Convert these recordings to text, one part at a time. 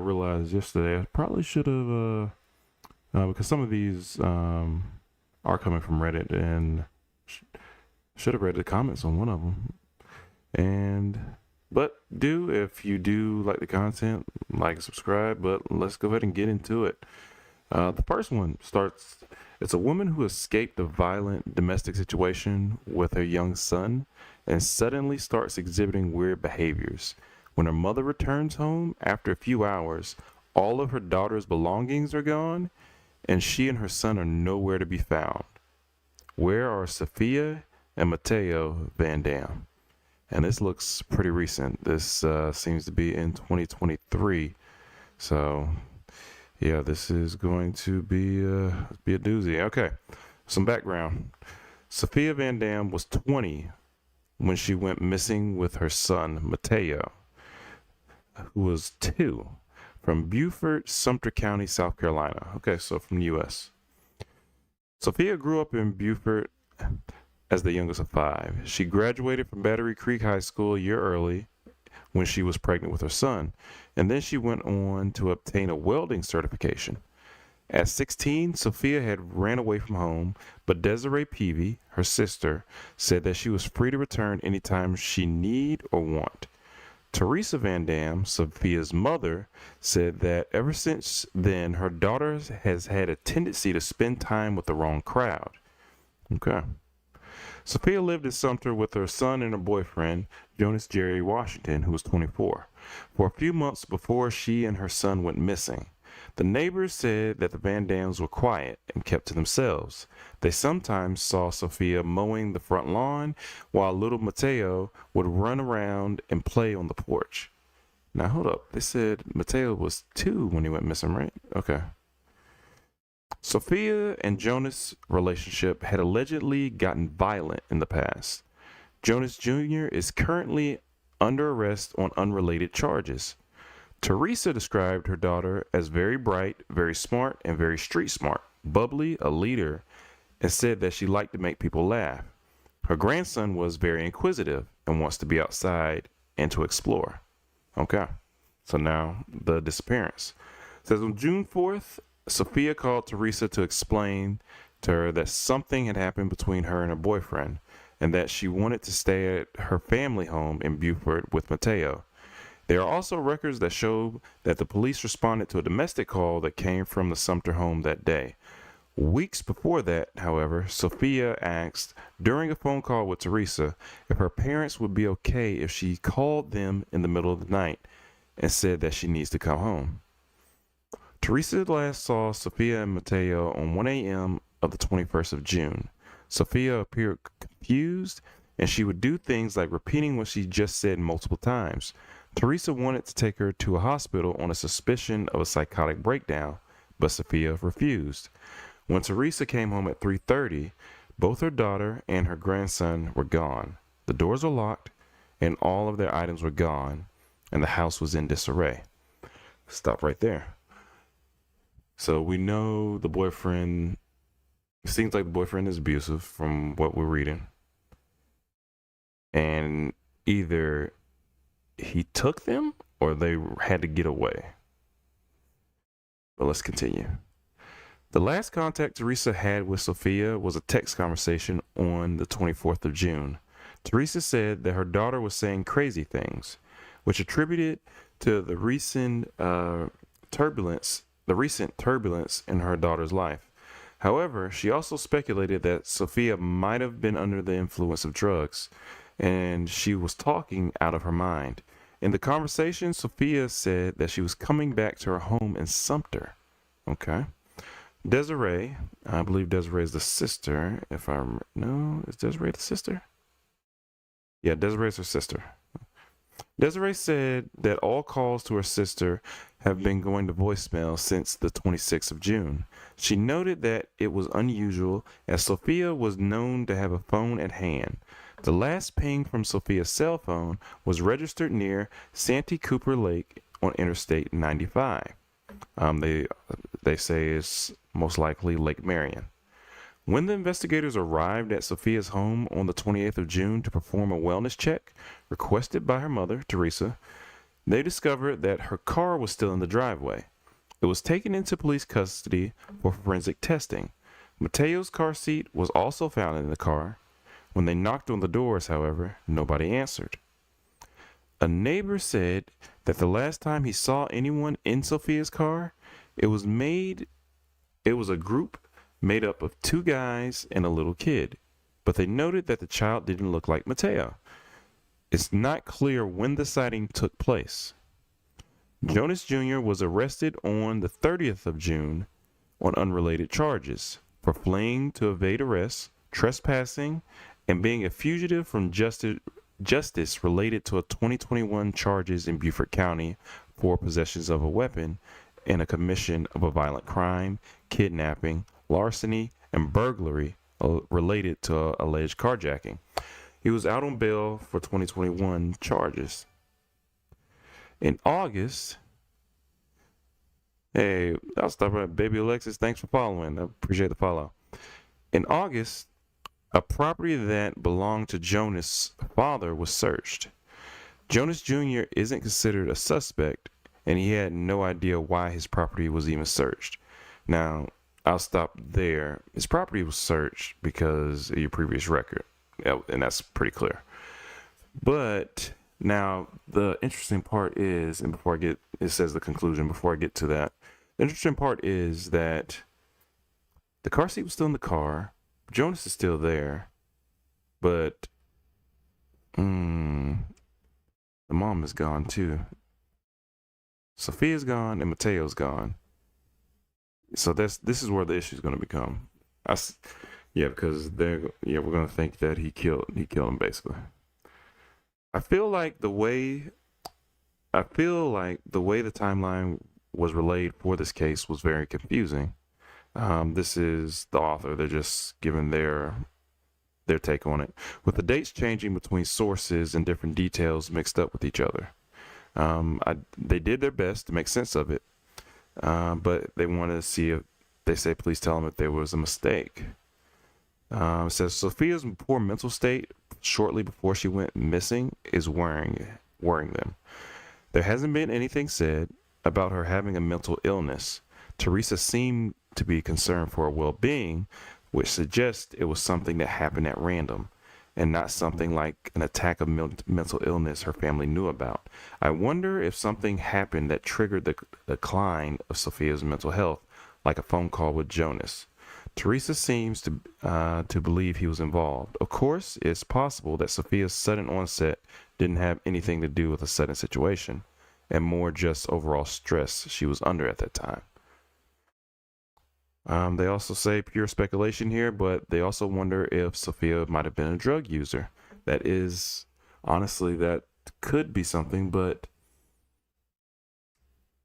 realized yesterday. I probably should have, because some of these are coming from Reddit, and sh- should have read the comments on one of them. And but do if you do like the content, like and subscribe. But let's go ahead and get into it. The first one starts. It's a woman who escaped a violent domestic situation with her young son and suddenly starts exhibiting weird behaviors. When her mother returns home after a few hours, all of her daughter's belongings are gone, and she and her son are nowhere to be found. Where are Sophia and Matteo Van Dam? And this looks pretty recent. This seems to be in 2023. So, yeah, this is going to be a doozy. Okay, some background. Sophia Van Dam was 20 when she went missing with her son Matteo, who was 2, from Beaufort, Sumter County, South Carolina. Okay, so from the U.S. Sophia grew up in Beaufort as the youngest of 5. She graduated from Battery Creek High School a year early when she was pregnant with her son, and then she went on to obtain a welding certification. At 16, Sophia had ran away from home, but Desiree Peavy, her sister, said that she was free to return anytime she need or want. Teresa Van Dam, Sophia's mother, said that ever since then, her daughter has had a tendency to spend time with the wrong crowd. Okay. Sophia lived in Sumter with her son and her boyfriend, Jonas Jerry Washington, who was 24, for a few months before she and her son went missing. The neighbors said that the Van Dams were quiet and kept to themselves. They sometimes saw Sophia mowing the front lawn while little Matteo would run around and play on the porch. Now, hold up. They said Matteo was 2 when he went missing, right? Okay. Sophia and Jonas' relationship had allegedly gotten violent in the past. Jonas Jr. is currently under arrest on unrelated charges. Teresa described her daughter as very bright, very smart, and very street smart, bubbly, a leader, and said that she liked to make people laugh. Her grandson was very inquisitive and wants to be outside and to explore. Okay, so now the disappearance. It says on June 4th, Sophia called Teresa to explain to her that something had happened between her and her boyfriend, and that she wanted to stay at her family home in Beaufort with Matteo. There are also records that show that the police responded to a domestic call that came from the Sumter home that day. Weeks before that, however, Sophia asked during a phone call with Teresa if her parents would be okay if she called them in the middle of the night and said that she needs to come home. Teresa last saw Sophia and Matteo on 1 a.m. of the 21st of June. Sophia appeared confused, and she would do things like repeating what she just said multiple times. Teresa wanted to take her to a hospital on a suspicion of a psychotic breakdown, but Sophia refused. When Teresa came home at 3:30, both her daughter and her grandson were gone. The doors were locked, and all of their items were gone, and the house was in disarray. Stop right there. So we know the boyfriend, it seems like the boyfriend is abusive from what we're reading. And either he took them or they had to get away. But let's continue. The last contact Teresa had with Sophia was a text conversation on the 24th of June. Teresa said that her daughter was saying crazy things, which attributed to the recent turbulence in her daughter's life. However, she also speculated that Sophia might have been under the influence of drugs, and she was talking out of her mind. In the conversation, Sophia said that she was coming back to her home in Sumter. Okay. Desiree, I believe Desiree is the sister, if I remember. No, is Desiree the sister? Yeah, Desiree is her sister. Desiree said that all calls to her sister have been going to voicemail since the 26th of June. She noted that it was unusual as Sophia was known to have a phone at hand. The last ping from Sophia's cell phone was registered near Santee Cooper Lake on Interstate 95. They say it's most likely Lake Marion. When the investigators arrived at Sophia's home on the 28th of June to perform a wellness check requested by her mother, Teresa, They discovered that her car was still in the driveway. It was taken into police custody for forensic testing. Matteo's car seat was also found in the car. When they knocked on the doors, however, nobody answered. A neighbor said that the last time he saw anyone in Sophia's car, it was a group made up of two guys and a little kid, but they noted that the child didn't look like Matteo. It's not clear when the sighting took place. Jonas Jr. was arrested on the 30th of June on unrelated charges for fleeing to evade arrest, trespassing, and being a fugitive from justice related to a 2021 charges in Beaufort County for possessions of a weapon and a commission of a violent crime, kidnapping, larceny, and burglary related to alleged carjacking. He was out on bail for 2021 charges. In August, hey, I'll stop right. Baby Alexis, thanks for following. I appreciate the follow. In August, a property that belonged to Jonas' father was searched. Jonas Jr. isn't considered a suspect, and he had no idea why his property was even searched. Now, I'll stop there. His property was searched because of your previous record, and that's pretty clear. But now, the interesting part is, and before I get, it says the conclusion, before I get to that, the interesting part is that the car seat was still in the car, Jonas is still there, but the mom is gone too. Sophia's gone and Matteo's gone. So this is where the issue is going to become. Because we're going to think that he killed him basically. I feel like the way the timeline was relayed for this case was very confusing. This is the author. They're just giving their take on it, with the dates changing between sources and different details mixed up with each other. They did their best to make sense of it, but they wanted to see if they say, please tell them if there was a mistake. It says Sophia's poor mental state shortly before she went missing is worrying them. There hasn't been anything said about her having a mental illness. Teresa seemed to be concerned for her well-being, which suggests it was something that happened at random and not something like an attack of mental illness her family knew about. I wonder if something happened that triggered the decline of Sophia's mental health, like a phone call with Jonas. Teresa seems to believe he was involved. Of course, it's possible that Sophia's sudden onset didn't have anything to do with a sudden situation, and more just overall stress she was under at that time. They also say pure speculation here, but they also wonder if Sophia might have been a drug user. That is, honestly, that could be something, but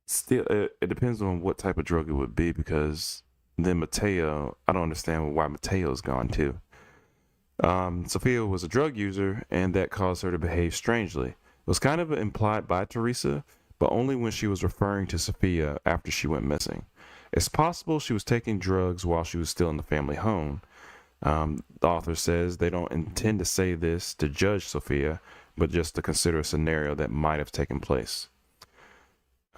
still, it depends on what type of drug it would be, because then Matteo, I don't understand why Matteo's gone too. Sophia was a drug user, and that caused her to behave strangely. It was kind of implied by Teresa, but only when she was referring to Sophia after she went missing. It's possible she was taking drugs while she was still in the family home. The author says they don't intend to say this to judge Sophia, but just to consider a scenario that might have taken place.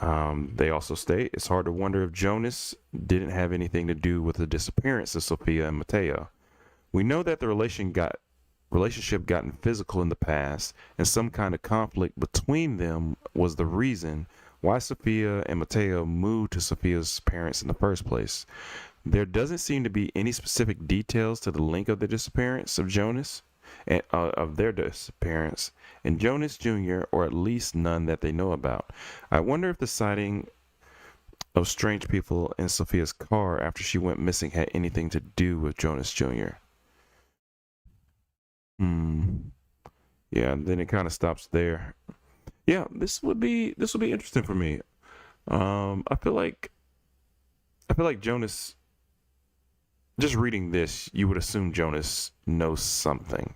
They also state it's hard to wonder if Jonas didn't have anything to do with the disappearance of Sophia and Matteo. We know that the relationship gotten physical in the past, and some kind of conflict between them was the reason why Sophia and Matteo moved to Sophia's parents in the first place. There doesn't seem to be any specific details to the link of the disappearance of Jonas and of their disappearance and Jonas Jr., or at least none that they know about. I wonder if the sighting of strange people in Sophia's car after she went missing had anything to do with Jonas Jr. Yeah, and then it kind of stops there. Yeah, this would be interesting for me. I feel like Jonas. Just reading this, you would assume Jonas knows something.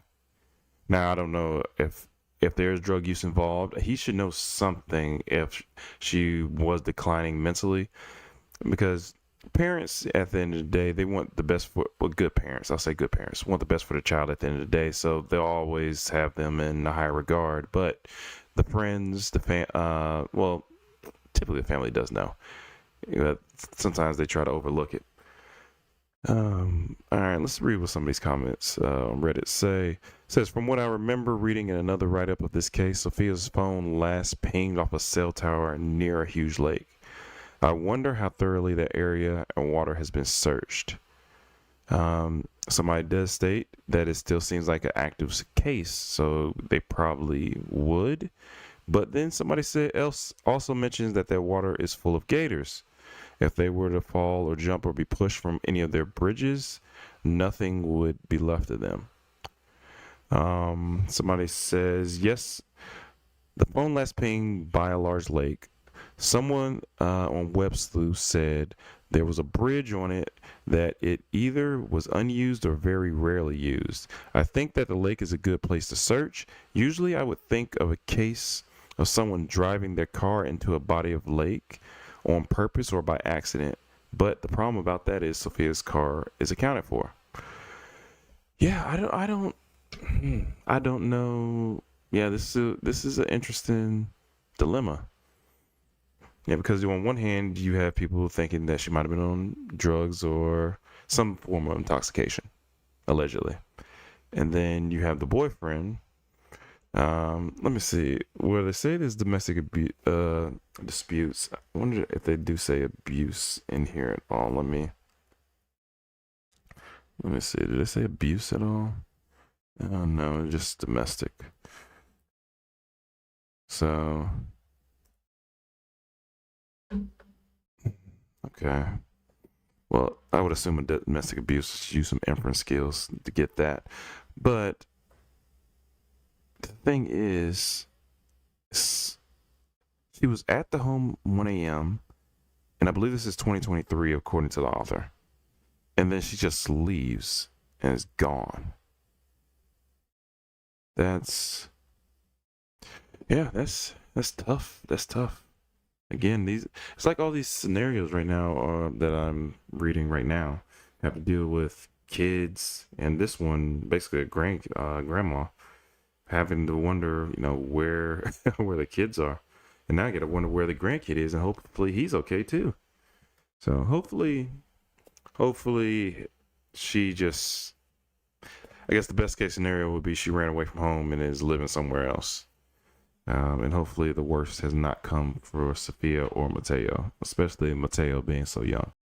Now, I don't know if there's drug use involved. He should know something if she was declining mentally, because parents, at the end of the day, they want the best for, well, good parents, I'll say good parents, want the best for their child at the end of the day, so they'll always have them in a high regard. But the friends, well, typically the family does know. Sometimes they try to overlook it. All right, let's read what some of these comments on Reddit say. It says, from what I remember reading in another write-up of this case, Sophia's phone last pinged off a cell tower near a huge lake. I wonder how thoroughly that area and water has been searched. Somebody does state that it still seems like an active case, so they probably would. But then somebody else also mentions that their water is full of gators. If they were to fall or jump or be pushed from any of their bridges, nothing would be left of them. Somebody says, yes, the phone last pinged by a large lake. Someone on Web Sleuth said there was a bridge on it that it either was unused or very rarely used. I think that the lake is a good place to search. Usually I would think of a case of someone driving their car into a body of lake on purpose or by accident. But the problem about that is Sophia's car is accounted for. Yeah, I don't know. Yeah, this is an interesting dilemma. Yeah, because on one hand you have people thinking that she might have been on drugs or some form of intoxication, allegedly. And then you have the boyfriend. Let me see. Where they say there's domestic disputes. I wonder if they do say abuse in here at all. Let me see. Did they say abuse at all? No, just domestic. So, okay. Well, I would assume a domestic abuse, use some inference skills to get that. But the thing is, she was at the home 1 a.m. and I believe this is 2023 according to the author. And then she just leaves and is gone. That's tough. That's tough. Again, it's like all these scenarios right now that I'm reading right now have to deal with kids, and this one basically a grandma having to wonder, where where the kids are, and now I got to wonder where the grandkid is, and hopefully he's okay too. So hopefully she just, I guess the best case scenario would be she ran away from home and is living somewhere else. And hopefully the worst has not come for Sophia or Matteo, especially Matteo being so young.